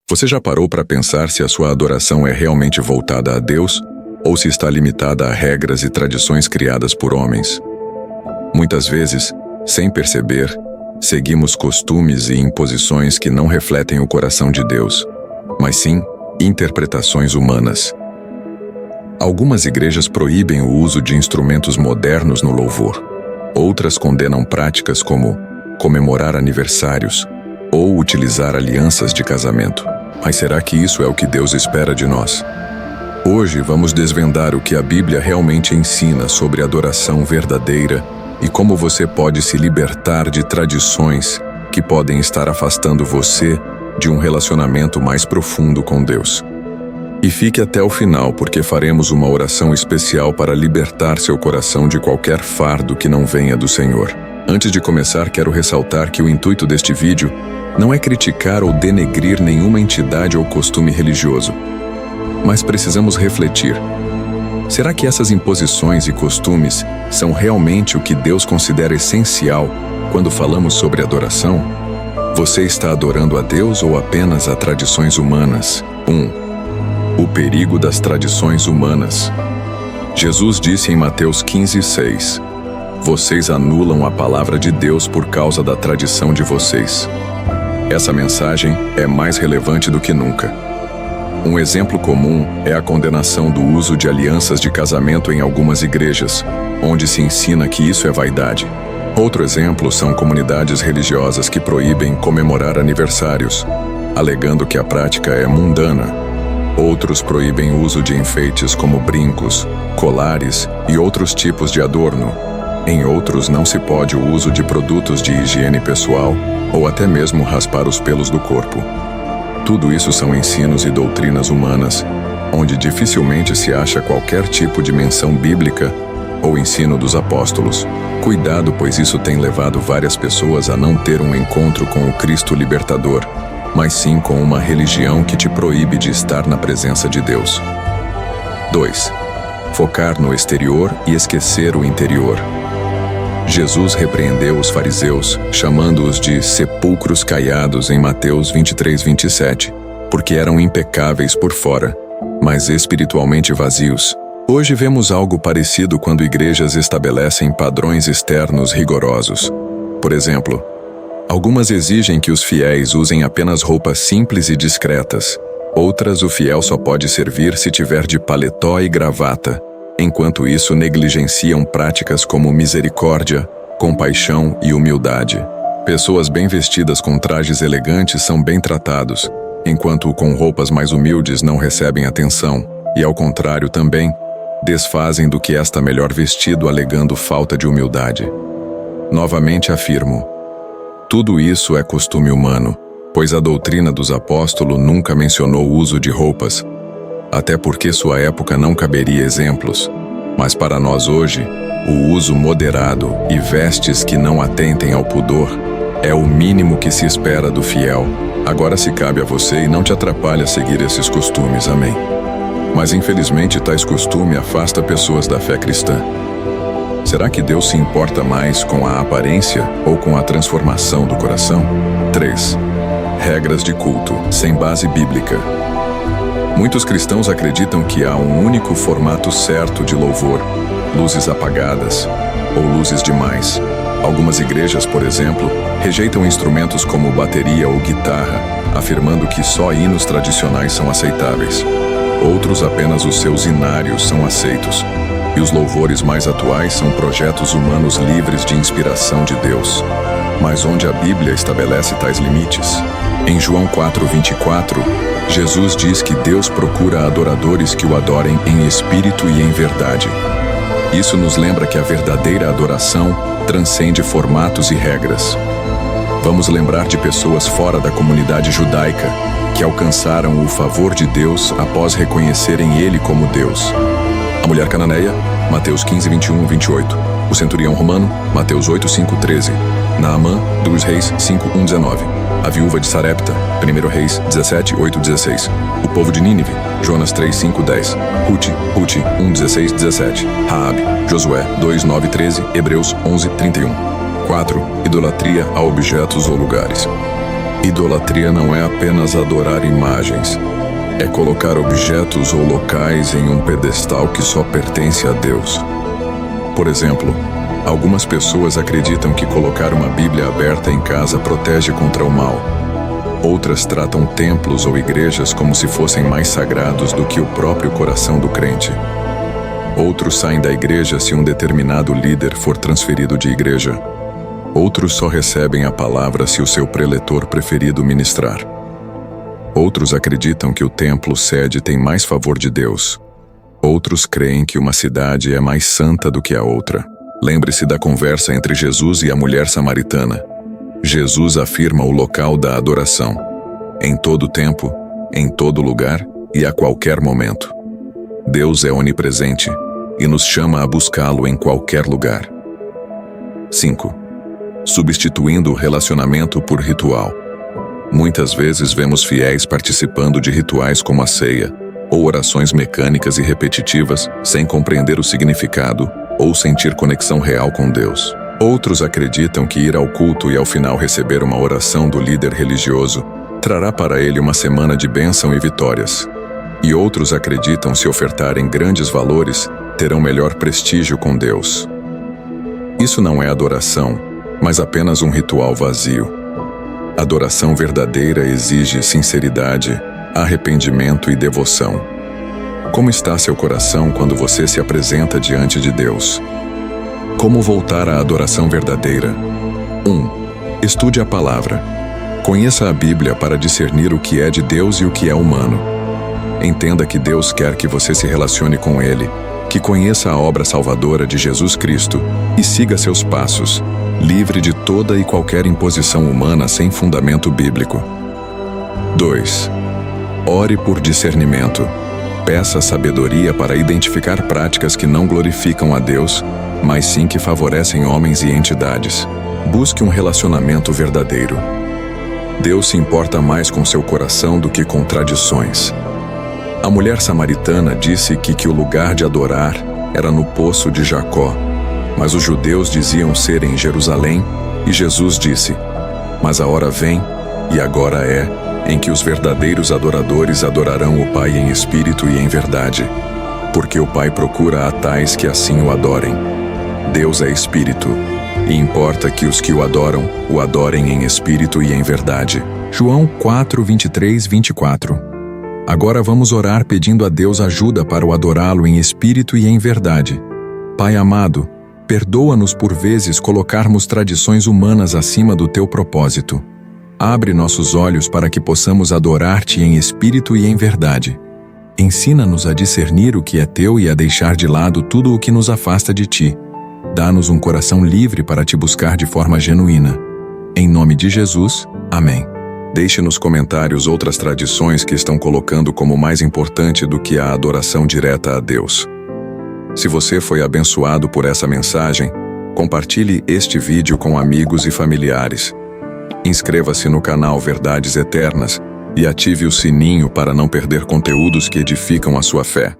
Você já parou para pensar se a sua adoração é realmente voltada a Deus ou se está limitada a regras e tradições criadas por homens? Muitas vezes, sem perceber, seguimos costumes e imposições que não refletem o coração de Deus, mas sim interpretações humanas. Algumas igrejas proíbem o uso de instrumentos modernos no louvor. Outras condenam práticas como comemorar aniversários ou utilizar alianças de casamento. Mas será que isso é o que Deus espera de nós? Hoje vamos desvendar o que a Bíblia realmente ensina sobre adoração verdadeira e como você pode se libertar de tradições que podem estar afastando você de um relacionamento mais profundo com Deus. E fique até o final, porque faremos uma oração especial para libertar seu coração de qualquer fardo que não venha do Senhor. Antes de começar, quero ressaltar que o intuito deste vídeo não é criticar ou denegrir nenhuma entidade ou costume religioso. Mas precisamos refletir. Será que essas imposições e costumes são realmente o que Deus considera essencial quando falamos sobre adoração? Você está adorando a Deus ou apenas a tradições humanas? 1. O perigo das tradições humanas. Jesus disse em Mateus 15:6: Vocês anulam a palavra de Deus por causa da tradição de vocês. Essa mensagem é mais relevante do que nunca. Um exemplo comum é a condenação do uso de alianças de casamento em algumas igrejas, onde se ensina que isso é vaidade. Outro exemplo são comunidades religiosas que proíbem comemorar aniversários, alegando que a prática é mundana. Outros proíbem o uso de enfeites como brincos, colares e outros tipos de adorno. Em outros, não se pode o uso de produtos de higiene pessoal ou até mesmo raspar os pelos do corpo. Tudo isso são ensinos e doutrinas humanas, onde dificilmente se acha qualquer tipo de menção bíblica ou ensino dos apóstolos. Cuidado, pois isso tem levado várias pessoas a não ter um encontro com o Cristo libertador, mas sim com uma religião que te proíbe de estar na presença de Deus. 2. Focar no exterior e esquecer o interior. Jesus repreendeu os fariseus, chamando-os de sepulcros caiados em Mateus 23:27, porque eram impecáveis por fora, mas espiritualmente vazios. Hoje vemos algo parecido quando igrejas estabelecem padrões externos rigorosos. Por exemplo, algumas exigem que os fiéis usem apenas roupas simples e discretas. Outras, o fiel só pode servir se tiver de paletó e gravata. Enquanto isso, negligenciam práticas como misericórdia, compaixão e humildade. Pessoas bem vestidas com trajes elegantes são bem tratados, enquanto com roupas mais humildes não recebem atenção, e ao contrário também, desfazem do que está melhor vestido alegando falta de humildade. Novamente afirmo, tudo isso é costume humano, pois a doutrina dos apóstolos nunca mencionou o uso de roupas, até porque sua época não caberia exemplos. Mas para nós hoje, o uso moderado e vestes que não atentem ao pudor é o mínimo que se espera do fiel. Agora se cabe a você e não te atrapalhe a seguir esses costumes, amém? Mas infelizmente tais costumes afastam pessoas da fé cristã. Será que Deus se importa mais com a aparência ou com a transformação do coração? 3. Regras de culto, sem base bíblica. Muitos cristãos acreditam que há um único formato certo de louvor, luzes apagadas ou luzes demais. Algumas igrejas, por exemplo, rejeitam instrumentos como bateria ou guitarra, afirmando que só hinos tradicionais são aceitáveis. Outros, apenas os seus hinários são aceitos. E os louvores mais atuais são projetos humanos livres de inspiração de Deus. Mas onde a Bíblia estabelece tais limites? Em João 4:24, Jesus diz que Deus procura adoradores que o adorem em espírito e em verdade. Isso nos lembra que a verdadeira adoração transcende formatos e regras. Vamos lembrar de pessoas fora da comunidade judaica que alcançaram o favor de Deus após reconhecerem Ele como Deus. A mulher cananeia, Mateus 15:21-28. O centurião romano, Mateus 8:5-13. Naamã, 2 Reis 5:1-19. A viúva de Sarepta, 1 Reis 17:8-16. O povo de Nínive, Jonas 3:5-10. Ruth 1:16-17. Raabe, Josué 2:9-13. Hebreus 11:31. 4. Idolatria a objetos ou lugares. Idolatria não é apenas adorar imagens, é colocar objetos ou locais em um pedestal que só pertence a Deus. Por exemplo, algumas pessoas acreditam que colocar uma Bíblia aberta em casa protege contra o mal. Outras tratam templos ou igrejas como se fossem mais sagrados do que o próprio coração do crente. Outros saem da igreja se um determinado líder for transferido de igreja. Outros só recebem a palavra se o seu preletor preferido ministrar. Outros acreditam que o templo sede tem mais favor de Deus. Outros creem que uma cidade é mais santa do que a outra. Lembre-se da conversa entre Jesus e a mulher samaritana. Jesus afirma o local da adoração. Em todo tempo, em todo lugar e a qualquer momento. Deus é onipresente e nos chama a buscá-lo em qualquer lugar. 5. Substituindo o relacionamento por ritual. Muitas vezes vemos fiéis participando de rituais como a ceia, ou orações mecânicas e repetitivas, sem compreender o significado ou sentir conexão real com Deus. Outros acreditam que ir ao culto e ao final receber uma oração do líder religioso trará para ele uma semana de bênção e vitórias. E outros acreditam se ofertarem grandes valores, terão melhor prestígio com Deus. Isso não é adoração, mas apenas um ritual vazio. Adoração verdadeira exige sinceridade, arrependimento e devoção. Como está seu coração quando você se apresenta diante de Deus? Como voltar à adoração verdadeira? 1. Estude a palavra. Conheça a Bíblia para discernir o que é de Deus e o que é humano. Entenda que Deus quer que você se relacione com Ele, que conheça a obra salvadora de Jesus Cristo e siga seus passos, livre de toda e qualquer imposição humana sem fundamento bíblico. 2. Ore por discernimento. Peça sabedoria para identificar práticas que não glorificam a Deus, mas sim que favorecem homens e entidades. Busque um relacionamento verdadeiro. Deus se importa mais com seu coração do que com tradições. A mulher samaritana disse que o lugar de adorar era no poço de Jacó, mas os judeus diziam ser em Jerusalém, e Jesus disse: "Mas a hora vem, e agora é, em que os verdadeiros adoradores adorarão o Pai em espírito e em verdade, porque o Pai procura a tais que assim o adorem. Deus é espírito, e importa que os que o adorem em espírito e em verdade." João 4, 23, 24. Agora vamos orar pedindo a Deus ajuda para o adorá-lo em espírito e em verdade. Pai amado, perdoa-nos por vezes colocarmos tradições humanas acima do teu propósito. Abre nossos olhos para que possamos adorar-te em espírito e em verdade. Ensina-nos a discernir o que é teu e a deixar de lado tudo o que nos afasta de ti. Dá-nos um coração livre para te buscar de forma genuína. Em nome de Jesus, amém. Deixe nos comentários outras tradições que estão colocando como mais importante do que a adoração direta a Deus. Se você foi abençoado por essa mensagem, compartilhe este vídeo com amigos e familiares. Inscreva-se no canal Verdades Eternas e ative o sininho para não perder conteúdos que edificam a sua fé.